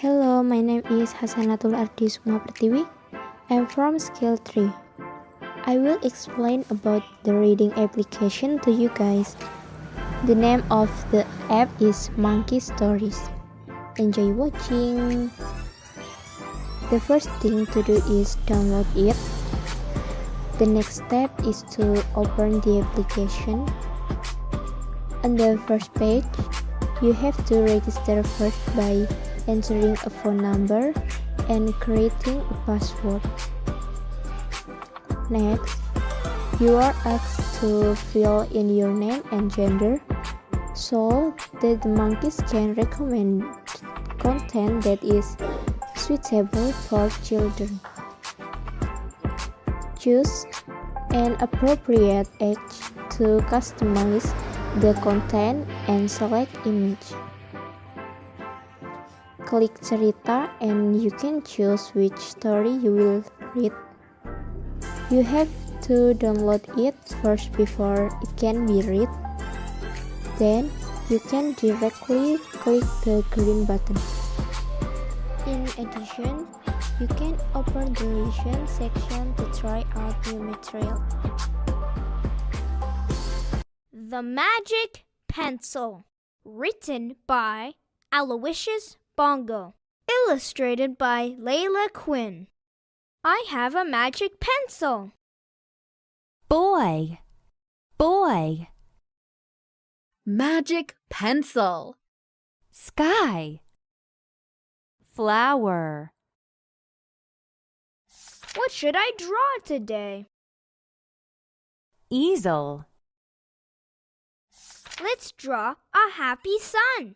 Hello, my name is Khasanatul Ardhi Sukma. I'm from Skill 3. I will explain about the reading application to you guys. The name of the app is Monkey Stories. Enjoy watching. The first thing to do is download it. The next step is to open the application. On the first page, you have to register first by entering a phone number and creating a password. Next, you are asked to fill in your name and gender so that the monkeys can recommend content that is suitable for children. Choose an appropriate age to customize the content and select image. Click cerita and you can choose which story you will read. You have to download it first before it can be read. Then you can directly click the green button. In addition, you can open the revision section to try out new material. The Magic Pencil, written by Aloysius Bongo, illustrated by Layla Quinn. I have a magic pencil. Boy, boy. Magic pencil. Sky. Flower. What should I draw today? Easel. Let's draw a happy sun.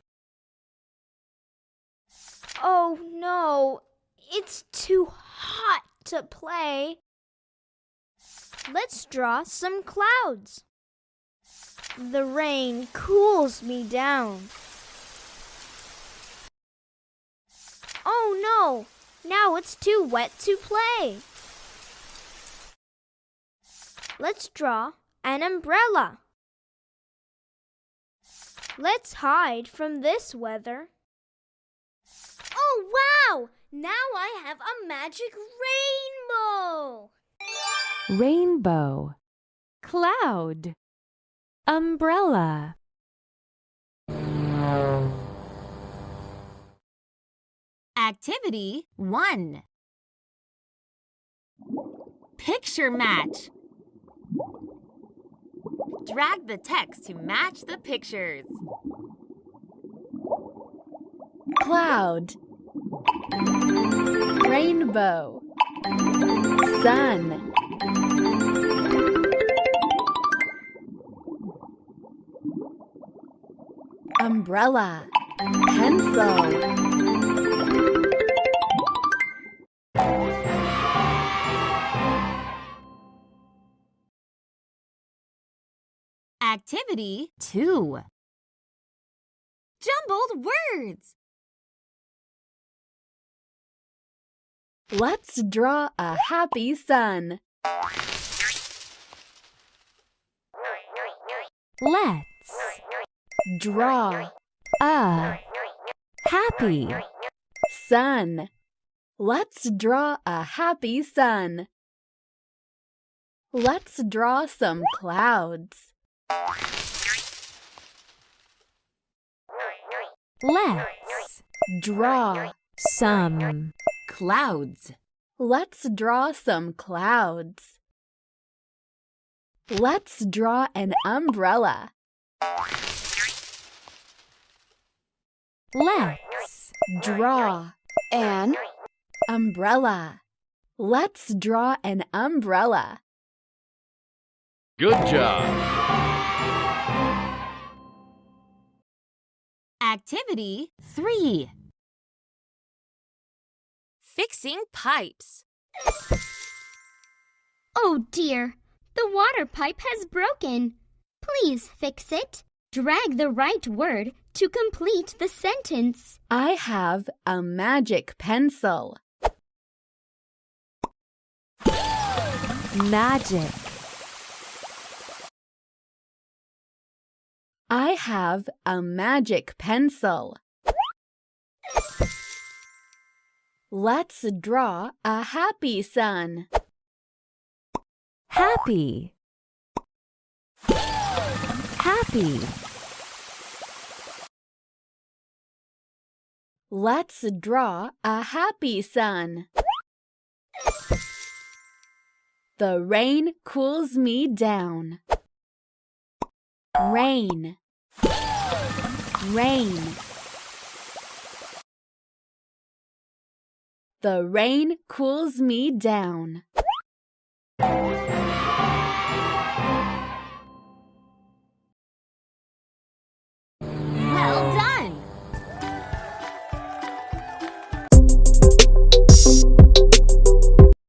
Oh no, it's too hot to play. Let's draw some clouds. The rain cools me down. Oh no, now it's too wet to play. Let's draw an umbrella. Let's hide from this weather. Oh wow! Now I have a magic rainbow! Rainbow. Cloud. Umbrella. Activity 1. Picture match. Drag the text to match the pictures. Cloud. Rainbow. Sun. Umbrella. Pencil. Activity 2. Jumbled words. Let's draw a happy sun. Let's draw a happy sun. Let's draw a happy sun. Let's draw some clouds. Let's draw some clouds. Let's draw some clouds. Let's draw an umbrella. Let's draw an umbrella. Let's draw an umbrella. Good job! Activity 3. Fixing pipes. Oh dear, the water pipe has broken. Please fix it. Drag the right word to complete the sentence. I have a magic pencil. Magic. I have a magic pencil. Let's draw a happy sun. Happy. Happy. Let's draw a happy sun. The rain cools me down. Rain. Rain. The rain cools me down.